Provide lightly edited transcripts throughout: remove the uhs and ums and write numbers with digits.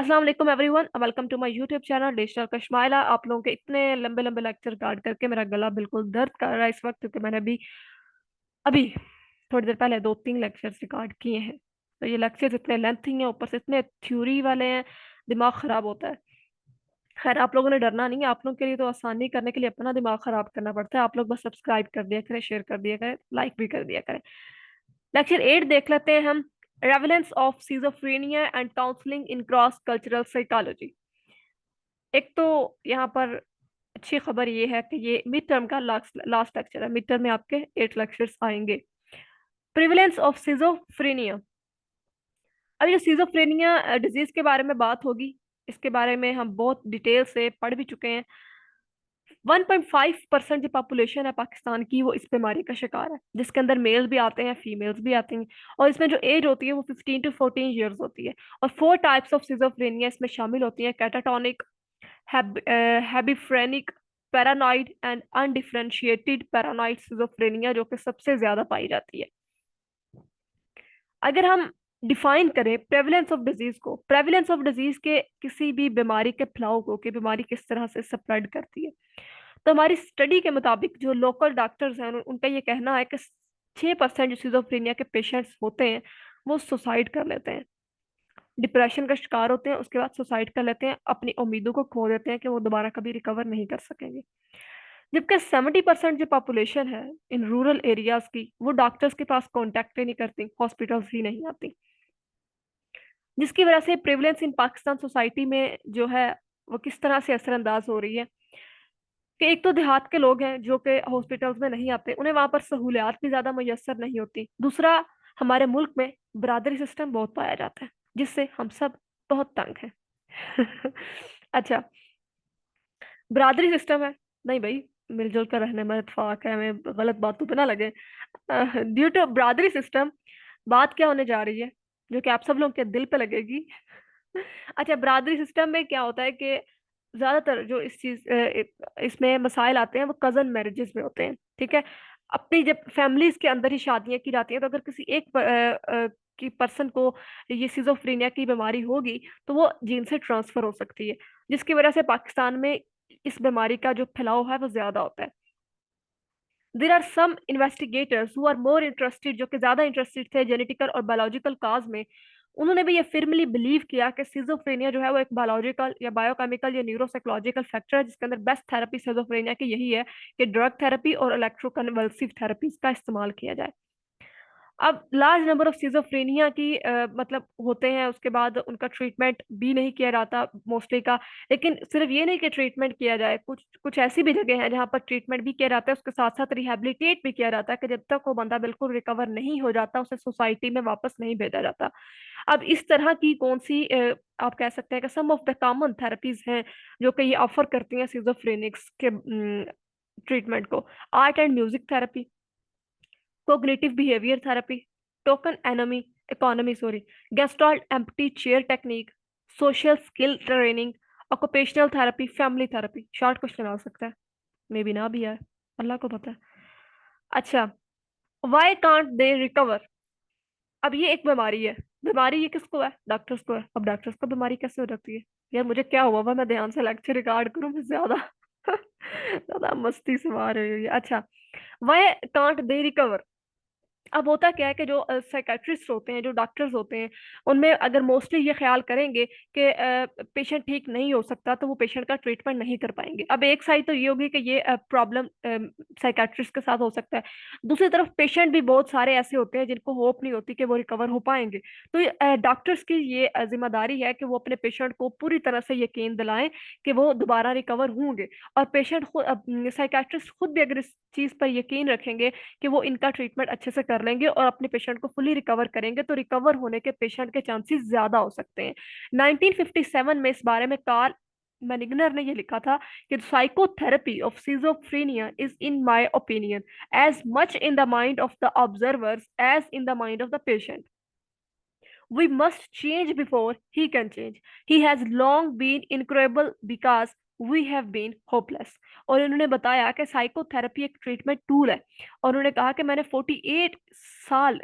अस्सलाम वालेकुम everyone, welcome to my YouTube channel Digital Kashmaila. आप लोगों के इतने लंबे लंबे लेक्चर गार्ड करके मेरा गला बिल्कुल दर्द कर रहा है इस वक्त, क्योंकि मैंने अभी अभी थोड़ी देर पहले 2-3 लेक्चर्स रिकॉर्ड किए हैं। तो ये लेक्चर्स इतने लेंथी हैं, ऊपर से इतने थ्योरी वाले हैं, दिमाग खराब होता है। खैर, आप लोगों ने डरना नहीं है। आप लोगों के लिए तो आसानी करने के लिए अपना दिमाग खराब करना पड़ता है। आप लोग बस सब्सक्राइब कर दिया करें, शेयर कर दिया करें, लाइक भी कर दिया करें। लेक्चर 8 देख लेते हैं हम। Prevalence of schizophrenia and counselling in cross cultural psychology. एक तो यहाँ पर अच्छी खबर ये है कि ये मिड टर्म का लास्ट लास्ट लेक्चर है। मिड टर्म में आपके 8 लेक्चर्स आएंगे। Prevalence of schizophrenia. अब ये सिजोफ्रेनिया डिजीज के बारे में बात होगी। इसके बारे में हम बहुत डिटेल से पढ़ भी चुके हैं। 1.5% जो पॉपुलेशन है पाकिस्तान की, वो इस बीमारी का शिकार है, जिसके अंदर मेल भी आते हैं, फीमेल्स भी आते हैं। और इसमें जो एज होती है वो 15 to 14 ईयर्स होती है। और 4 टाइप्स ऑफ सिजोफ्रेनिया इसमें शामिल होती है: catatonic, hebephrenic, paranoid and undifferentiated paranoid schizophrenia, जो कि सबसे ज्यादा पाई जाती है। अगर हम डिफाइन करें प्रेवलेंस ऑफ डिजीज को, प्रेवलेंस ऑफ डिजीज के किसी भी बीमारी के फैलाव को, कि बीमारी किस तरह से स्प्रेड करती है, तो हमारी स्टडी के मुताबिक जो लोकल डॉक्टर्स हैं उनका ये कहना है कि 6% जो सिजोफ्रेनिया के पेशेंट्स होते हैं वो सुसाइड कर लेते हैं, डिप्रेशन का शिकार होते हैं, उसके बाद सुसाइड कर लेते हैं, अपनी उम्मीदों को खो देते हैं कि वो दोबारा कभी रिकवर नहीं कर सकेंगे। जबकि 70% जो पॉपुलेशन है इन रूरल एरियाज की, वो डॉक्टर्स के पास कांटेक्ट ही नहीं करती, हॉस्पिटल्स ही नहीं आती, जिसकी वजह से प्रेवलेंस इन पाकिस्तान सोसाइटी में जो है वो किस तरह से असरअंदाज हो रही है। कि एक तो देहात के लोग हैं जो कि हॉस्पिटल्स में नहीं आते, उन्हें वहां पर सहूलियात भी ज्यादा मैसर नहीं होती। दूसरा, हमारे मुल्क में बरादरी सिस्टम बहुत पाया जाता है, जिससे हम सब बहुत तंग हैं। अच्छा, बरादरी सिस्टम है, नहीं भाई, मिलजुल कर रहने में इत्तेफाक है, हमें गलत बातों पे ना लगे। ड्यू टू बरादरी सिस्टम, बात क्या होने जा रही है जो कि आप सब लोग के दिल पे लगेगी। अच्छा, बरादरी सिस्टम में क्या होता है कि ज्यादातर जो इसमें मसाइल आते हैं वो कजन मैरिजेस में होते हैं। ठीक है, अपनी जब फैमिलीज के अंदर ही शादियां की जाती हैं, तो अगर किसी एक की पर्सन को ये सिजोफ्रेनिया की बीमारी होगी तो वो जीन से ट्रांसफर हो सकती है, जिसकी वजह से पाकिस्तान में इस बीमारी का जो फैलाव है वो ज्यादा होता है। There are some investigators who are more interested, जो कि ज्यादा इंटरेस्टेड थे जेनेटिकल और बायोलॉजिकल काज में। उन्होंने भी ये फिर्मली बिलीव किया कि सिजोफ्रेनिया जो है वो एक बायोलॉजिकल या बायोकेमिकल या न्यूरोसाइकोलॉजिकल फैक्टर है, जिसके अंदर बेस्ट थेरेपी सिजोफ्रेनिया की यही है कि ड्रग थेरेपी और इलेक्ट्रोकन्वल्सिव थेरेपीज का इस्तेमाल किया जाए। अब लार्ज नंबर ऑफ सिजोफ्रेनिया की मतलब होते हैं, उसके बाद उनका ट्रीटमेंट भी नहीं किया जाता मोस्टली का। लेकिन सिर्फ ये नहीं कि ट्रीटमेंट किया जाए, कुछ कुछ ऐसी भी जगह हैं जहाँ पर ट्रीटमेंट भी किया जाता है, उसके साथ साथ रिहेबिलिटेट भी किया जाता है, कि जब तक वो बंदा बिल्कुल रिकवर नहीं हो जाता उसे सोसाइटी में वापस नहीं भेजा जाता। अब इस तरह की कौन सी आप कह सकते हैं कि सम ऑफ द कॉमन थेरेपीज हैं जो कि ये ऑफर करती हैं सिजोफ्रेनिक्स के ट्रीटमेंट को: art and music therapy, cognitive behavior therapy, token enemy economy, sorry, gestalt empty chair technique, social skill training, occupational therapy, family therapy। Short question आ सकता है, मे बी ना भी आए, अल्लाह को पता है। अच्छा, why can't they recover? अब ये एक बीमारी है, बीमारी ये किसको है? डॉक्टर्स को है। अब डॉक्टर्स को बीमारी कैसे हो जाती है? यार मुझे क्या हुआ मैं ध्यान से लेक्चर रिकॉर्ड करूं, मैं ज्यादा ज्यादा मस्ती से मार रही हूँ। अच्छा, why can't they recover? अब होता क्या है कि जो साइकेट्रिस्ट होते हैं, जो डॉक्टर्स होते हैं, उनमें अगर मोस्टली ये ख्याल करेंगे कि पेशेंट ठीक नहीं हो सकता, तो वो पेशेंट का ट्रीटमेंट नहीं कर पाएंगे। अब एक साइड तो ये होगी कि ये प्रॉब्लम साइकेट्रिस्ट के साथ हो सकता है, दूसरी तरफ पेशेंट भी बहुत सारे ऐसे होते हैं जिनको होप नहीं होती कि वो रिकवर हो पाएंगे। तो डॉक्टर्स की ये जिम्मेदारी है कि वो अपने पेशेंट को पूरी तरह से यकीन दिलाएं कि वो दोबारा रिकवर होंगे। और पेशेंट खुद, साइकेट्रिस्ट खुद भी अगर इस चीज पर यकीन रखेंगे कि वो इनका ट्रीटमेंट अच्छे से कर लेंगे और अपने पेशेंट को फुली रिकवर करेंगे, तो रिकवर होने के पेशेंट के चांसेस ज्यादा हो सकते हैं। 1957 में इस बारे में कार्ल मैनिग्नर ने यह लिखा था कि psychotherapy of schizophrenia is in my opinion as much in the mind of the observers as in the mind of the patient. We must change before he can change. He has long been incurable because we have been hopeless। और इन्होंने बताया कि psychotherapy एक treatment tool है। और उन्होंने कहा कि मैंने 48 साल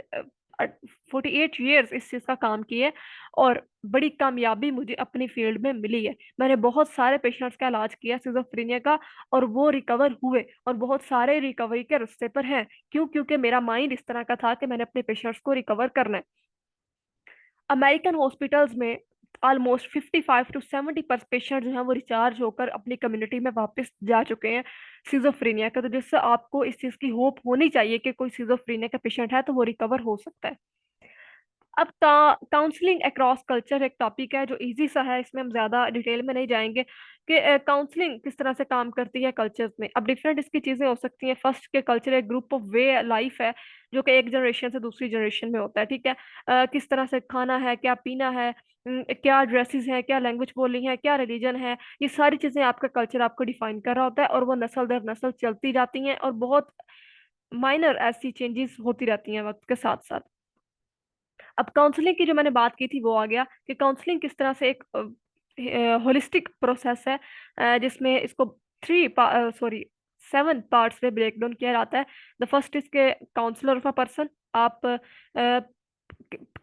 48 ईयर्स इस चीज का काम किए, और बड़ी कामयाबी मुझे अपनी फील्ड में मिली है। मैंने बहुत सारे पेशेंट्स का इलाज किया सिजोफ्रेनिया का, और वो रिकवर हुए, और बहुत सारे रिकवरी के रास्ते पर हैं। क्यों? क्योंकि मेरा माइंड इस तरह का था कि मैंने अपने पेशेंट्स को रिकवर करना है। अमेरिकन हॉस्पिटल्स में ऑलमोस्ट 55 to 70 पेशेंट जो हैं वो रिचार्ज होकर अपनी कम्युनिटी में वापस जा चुके हैं सिजोफ्रेनिया का। तो जिससे आपको इस चीज़ की होप होनी चाहिए कि कोई सिजोफ्रेनिया का पेशेंट है तो वो रिकवर हो सकता है। अब काउंसलिंग अक्रॉस कल्चर एक टॉपिक है जो इजी सा है, इसमें हम ज्यादा डिटेल में नहीं जाएंगे कि काउंसलिंग किस तरह से काम करती है कल्चर्स में। अब डिफरेंट इसकी चीजें हो सकती हैं। फर्स्ट के कल्चर एक ग्रुप ऑफ वे लाइफ है जो कि एक जनरेशन से दूसरी जनरेशन में होता है, ठीक है। किस तरह से खाना है, क्या पीना है, क्या ड्रेसेस हैं, क्या लैंग्वेज बोलनी है, क्या रिलीजन है, ये सारी चीजें आपका कल्चर आपको डिफाइन कर रहा होता है, और वो नस्ल दर नस्ल चलती जाती हैं, और बहुत माइनर ऐसी चेंजेस होती रहती हैं वक्त के साथ साथ। अब काउंसलिंग की जो मैंने बात की थी वो आ गया कि काउंसलिंग किस तरह से एक होलिस्टिक प्रोसेस है, जिसमें इसको 7 पार्ट्स में ब्रेक डाउन किया जाता है। द फर्स्ट इज के काउंसलर ऑफ अ पर्सन। आप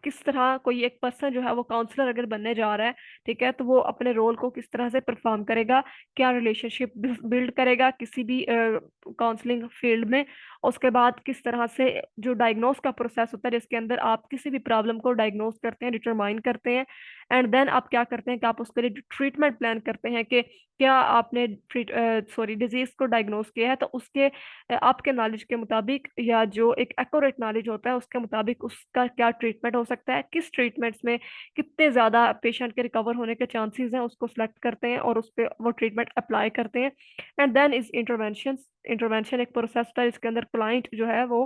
किस तरह कोई एक पर्सन जो है वो काउंसलर अगर बनने जा रहा है, ठीक है, तो वो अपने रोल को किस तरह से परफॉर्म करेगा, क्या रिलेशनशिप बिल्ड करेगा किसी भी काउंसलिंग फील्ड में। उसके बाद किस तरह से जो डायग्नोस का प्रोसेस होता है जिसके अंदर आप किसी भी प्रॉब्लम को डायग्नोस करते हैं, डिटरमाइन करते हैं, एंड देन आप क्या करते हैं कि आप उसके लिए ट्रीटमेंट प्लान करते हैं कि क्या आपने डिजीज को डायग्नोस किया है तो उसके आपके नॉलेज के मुताबिक, या जो एक एक्यूरेट नॉलेज होता है उसके मुताबिक उसका क्या ट्रीटमेंट हो सकता है, किस ट्रीटमेंट्स में कितने ज्यादा पेशेंट के रिकवर होने के चांसेस हैं, उसको सिलेक्ट करते हैं और उस पर वो ट्रीटमेंट अप्लाई करते हैं। And then is intervention. Intervention एक प्रोसेस था जिसके अंदर क्लाइंट जो है वो,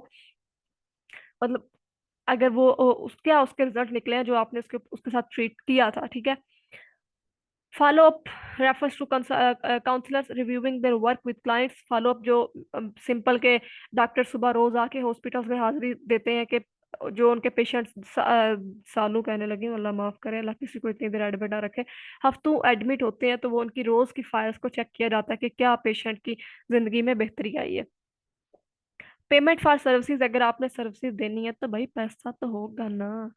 मतलब अगर वो क्या उसके रिजल्ट निकले हैं जो आपने उसके साथ ट्रीट किया था, ठीक है। Follow up refers to counsellors reviewing their work with clients. Follow up जो सिंपल के डॉक्टर सुबह रोज आके हॉस्पिटल्स में हाजिरी देते हैं कि जो उनके पेशेंट्स सालों कहने लगे, अल्लाह माफ करे, अल्लाह किसी को इतनी देर एडमिट ना रखे, हफ्तों एडमिट होते हैं, तो वो उनकी रोज की फाइल्स को चेक किया जाता है कि क्या पेशेंट की जिंदगी में बेहतरी आई है। पेमेंट फॉर सर्विसेज, अगर आपने सर्विसेज देनी है तो भाई पैसा तो होगा ना।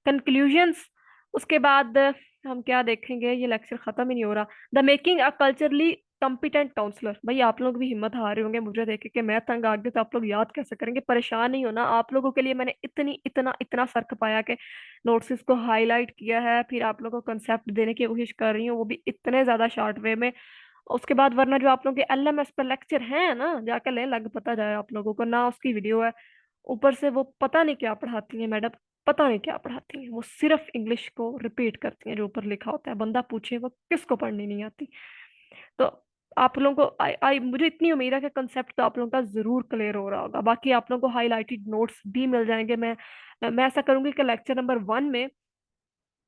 कंक्लूजन्स, उसके बाद हम क्या देखेंगे, ये लेक्चर खत्म ही नहीं हो रहा। The making a culturally competent counsellor. भाई आप लोग भी हिम्मत हारे होंगे मुझे देख के मैं तंग आ गई, तो आप लोग याद कैसे करेंगे? परेशान नहीं होना, आप लोगों के लिए मैंने इतनी इतना इतना सर खपाया के नोट्स को हाईलाइट किया है, फिर आप लोगों को कंसेप्ट देने की कोशिश कर रही हूँ, वो भी इतने ज्यादा शॉर्ट वे में। उसके बाद वरना जो आप लोगों के एलएमएस पर लेक्चर हैं ना, जाकर ले लग पता जाए आप लोगों को ना, उसकी वीडियो है। ऊपर से वो पता नहीं क्या पढ़ाती हैं मैडम, पता नहीं क्या पढ़ाती हैं, वो सिर्फ इंग्लिश को रिपीट करती हैं जो ऊपर लिखा होता है, बंदा पूछे वो किसको पढ़नी नहीं आती। तो आप लोगों को मुझे इतनी उम्मीद है कि कंसेप्ट तो आप लोगों का जरूर क्लियर हो रहा होगा। बाकी आप लोगों को हाईलाइटेड नोट्स भी मिल जाएंगे। मैं ऐसा करूंगी कि लेक्चर नंबर 1 में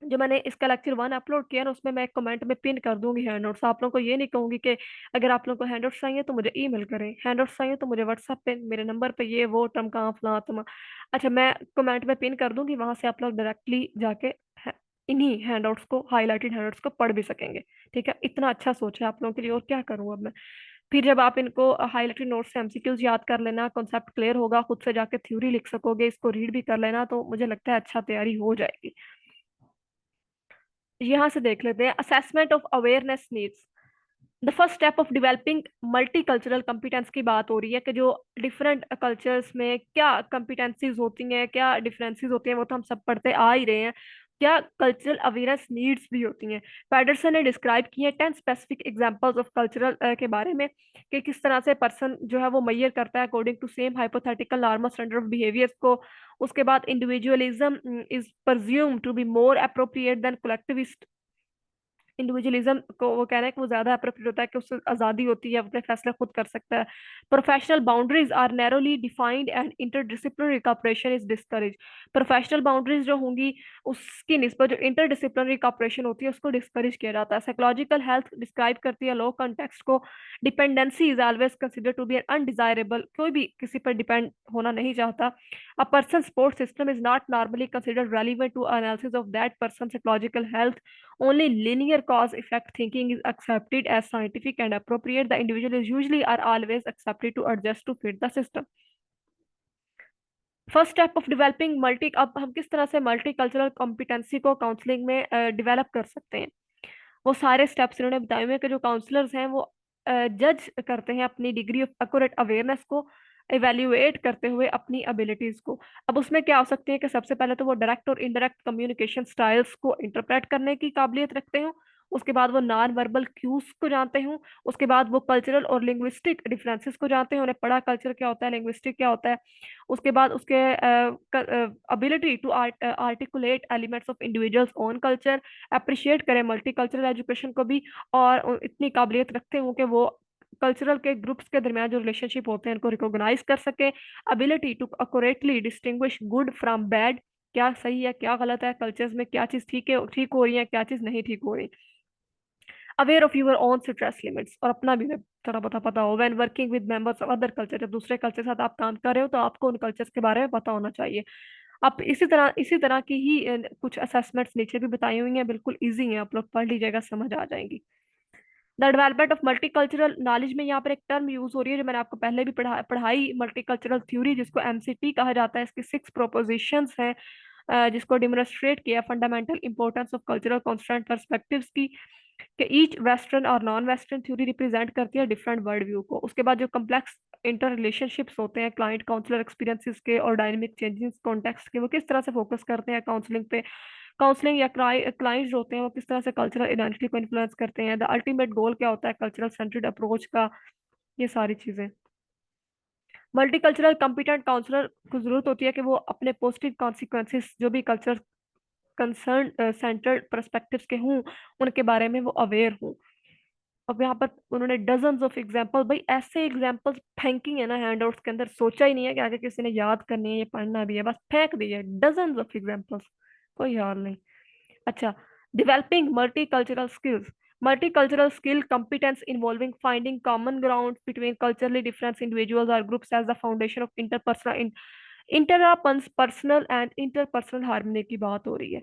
जो मैंने इसका लेक्चर 1 अपलोड किया ना, उसमें मैं कमेंट में पिन कर दूंगी हैंड नोट्स। आप लोगों को ये नहीं कहूंगी कि अगर आप लोगों को हैंड नोट्स चाहिए तो मुझे ईमेल करें, हैंड नोट्स चाहिए तो मुझे व्हाट्सएप पे मेरे नंबर पे ये वो टम कहाँ फला तुम। अच्छा, मैं कमेंट में पिन कर दूंगी, वहां से आप लोग डायरेक्टली जाके इन्हीं हैंड आउट्स को, हाईलाइटेड हैंड आउट्स को पढ़ भी सकेंगे। ठीक है, इतना अच्छा सोचा है आप लोगों के लिए, और क्या करूँ अब मैं। फिर जब आप इनको हाईलाइटेड नोट्स से एमसीक्यूज याद कर लेना, कॉन्सेप्ट क्लियर होगा, खुद से जाके थ्योरी लिख सकोगे, इसको रीड भी कर लेना, तो मुझे लगता है अच्छा तैयारी हो जाएगी। यहाँ से देख लेते हैं, assessment of awareness needs. The first step of developing multi cultural competence की बात हो रही है कि जो डिफरेंट कल्चर्स में क्या कम्पिटेंसीज होती हैं, क्या डिफरेंसेस होती हैं, वो तो हम सब पढ़ते आ ही रहे हैं। क्या कल्चरल अवेयरनेस नीड्स भी होती हैं। पैटरसन ने डिस्क्राइब की है 10 स्पेसिफिक एग्जांपल्स ऑफ कल्चरल के बारे में, कि किस तरह से पर्सन जो है वो मैयर करता है according to same hypothetical normal standard of behaviour को। उसके बाद individualism is presume to be more appropriate than collectivist. Individualism को वो कह रहे हैं कि वो ज्यादा अप्रोप्रिएट होता है, कि उससे आजादी होती है, अपने फैसले खुद कर सकता है। Professional boundaries are narrowly defined and interdisciplinary cooperation is discourage. Professional boundaries जो होंगी उसकी निस्बत जो इंटरडिसिप्लिनरी कॉपरेशन होती है उसको डिस्करेज किया जाता है। साइकोलॉजिकल हेल्थ डिस्क्राइब करती है लो कॉन्टेक्स्ट को। Dependency is always consider to be undesirable, कोई भी किसी पर डिपेंड होना नहीं चाहता। A person support system is not normally considered relevant to analysis of that person psychological health. Only linear cause effect thinking is accepted as scientific and appropriate. The individual is usually are always accepted to adjust to fit the system. First step of developing multi, अब हम किस तरह से multi cultural competency को counselling में develop कर सकते हैं, वो सारे स्टेप्स इन्होंने बताए हुए हैं कि जो काउंसलर्स हैं वो जज करते हैं अपनी डिग्री ऑफ एक्यूरेट अवेयरनेस को, इवेल्युएट करते हुए अपनी एबिलिटीज को। अब उसमें क्या हो सकती है कि सबसे पहले तो वो डायरेक्ट और इनडायरेक्ट कम्युनिकेशन स्टाइल्स को इंटरप्रेट करने की काबिलियत रखते हो, उसके बाद वो नॉन वर्बल क्यूज को जानते हो, उसके बाद वो कल्चरल और लिंग्विस्टिक डिफरेंसेस को जानते हैं, उन्हें पढ़ा कल्चर क्या होता है, लिंग्विस्टिक क्या होता है। उसके बाद उसके ability to articulate elements of individuals own culture, appreciate करें मल्टी कल्चरल एजुकेशन को भी, और इतनी काबिलियत रखते हो कि वो कल्चरल के ग्रुप्स के दरमियान जो रिलेशनशिप होते हैं उनको रिकॉग्नाइज कर सके। Ability to accurately distinguish good from bad, क्या सही है क्या गलत है, कल्चर्स में क्या चीज ठीक हो रही है, क्या चीज नहीं ठीक हो रही। Aware of your own stress limits, और अपना भी थोड़ा बहुत पता हो। When working with members of other culture, जब दूसरे कल्चर के साथ आप काम कर रहे हो तो आपको उन कल्चर्स के बारे में पता होना चाहिए। आप इसी तरह की ही कुछ असेसमेंट्स नीचे भी बताई हुई हैं, बिल्कुल इजी हैं, आप लोग पढ़ लीजिएगा समझ आ जाएंगी। The development of multicultural knowledge में यहाँ पर एक टर्म यूज हो रही है जो मैंने आपको पहले भी पढ़ाई, मल्टीकल्चरल थ्योरी, जिसको एमसीटी कहा जाता है। इसकी 6 प्रोपोजिशंस हैं जिसको डिमोन्स्ट्रेट किया fundamental importance of cultural constant perspectives की, कि ईच वेस्टर्न और नॉन वेस्टर्न थ्योरी रिप्रेजेंट करती है डिफरेंट वर्ल्ड व्यू को। उसके बाद जो कम्प्लेक्स इंटर रिलेशनशिप्स होते हैं क्लाइंट काउंसलर एक्सपीरियंसेस के और डायनेमिक चेंजेस कॉन्टेक्स्ट के, वो किस तरह से फोकस करते हैं काउंसलिंग पे। काउंसलिंग या क्लाइंट्स होते हैं वो किस तरह से कल्चरल आइडेंटिटी को इन्फ्लुएंस करते हैं, द अल्टीमेट गोल क्या होता है कल्चरल सेंट्रिड अप्रोच का, ये सारी चीजें। मल्टीकल्चरल कॉम्पिटेंट काउंसलर को जरूरत होती है कि वो अपने पॉजिटिव कॉन्सिक्वेंसेस जो भी कल्चर कंसर्न सेंटर्ड परस्पेक्टिव्स के हों उनके बारे में वो अवेयर हों। अब यहाँ पर उन्होंने डजन्स ऑफ एग्जाम्पल, भाई ऐसे एग्जाम्पल्स फेंकी है ना हैंडआउट्स के अंदर, सोचा ही नहीं है कि आगे किसी ने याद करनी है, ये पढ़ना भी है, बस फेंक दी है डजन्स ऑफ एग्जाम्पल्स, कोई हाल नहीं। अच्छा, developing multicultural skills. Multicultural skill competence involving finding common ground between culturally different individuals or groups as the foundation of interpersonal and interpersonal harmony की बात हो रही है।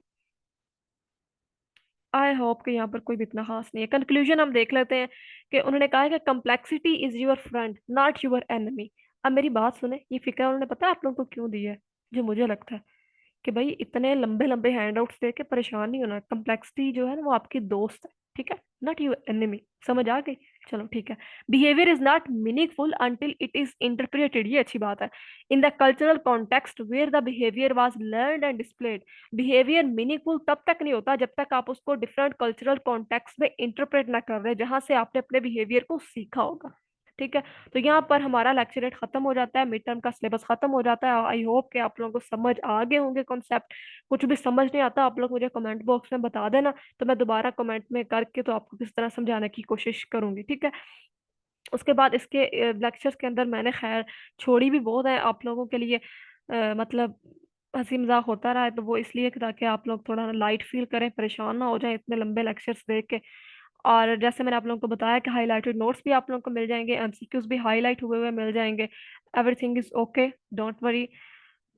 आई होप कि यहाँ पर कोई भी इतना खास नहीं है। कंक्लूजन हम देख लेते हैं कि उन्होंने कहा है कि complexity is your friend not your enemy. अब मेरी बात सुने, ये फिक्र उन्होंने पता है आप लोगों को क्यों दी है, जो मुझे लगता है कि भाई इतने लंबे लंबे हैंडआउट्स दे के परेशान नहीं होना, कम्प्लेक्सिटी जो है ना वो आपकी दोस्त है, ठीक है, नॉट यू एनिमी। समझ आ गई? चलो ठीक है। Behaviour is not meaningful until it is interpreted, ये अच्छी बात है, in the cultural context where the behaviour was learned and displayed. Behaviour meaningful तब तक नहीं होता जब तक आप उसको डिफरेंट कल्चरल कॉन्टेक्स्ट में इंटरप्रेट ना कर रहे जहां से आपने अपने बिहेवियर को सीखा होगा। ठीक है, तो यहाँ पर हमारा लेक्चरेट खत्म हो जाता है, मिड टर्म का सिलेबस खत्म हो जाता है। आई होप कि आप लोगों को समझ आ गए होंगे कॉन्सेप्ट। कुछ भी समझ नहीं आता आप लोग मुझे कमेंट बॉक्स में बता देना, तो मैं दोबारा कमेंट में करके तो आपको किस तरह समझाने की कोशिश करूंगी, ठीक है। उसके बाद इसके लेक्चर्स के अंदर मैंने खैर छोड़ी भी बहुत है आप लोगों के लिए, मतलब हंसी मजाक होता रहा है, तो वो इसलिए कि ताकि आप लोग थोड़ा लाइट फील करें, परेशान ना हो जाए इतने लंबे लेक्चर्स देख के। और जैसे मैंने आप लोगों को बताया कि हाईलाइटेड नोट्स भी आप लोगों को मिल जाएंगे, एमसीक्यूज भी हाईलाइट हुए हुए मिल जाएंगे। Everything is okay, don't worry.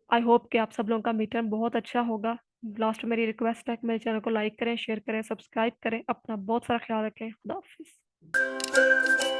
I hope कि आप सब लोगों का मिड टर्म बहुत अच्छा होगा। लास्ट में मेरी रिक्वेस्ट है कि मेरे चैनल को लाइक करें, शेयर करें, सब्सक्राइब करें। अपना बहुत सारा ख्याल रखें। खुदा हाफिज।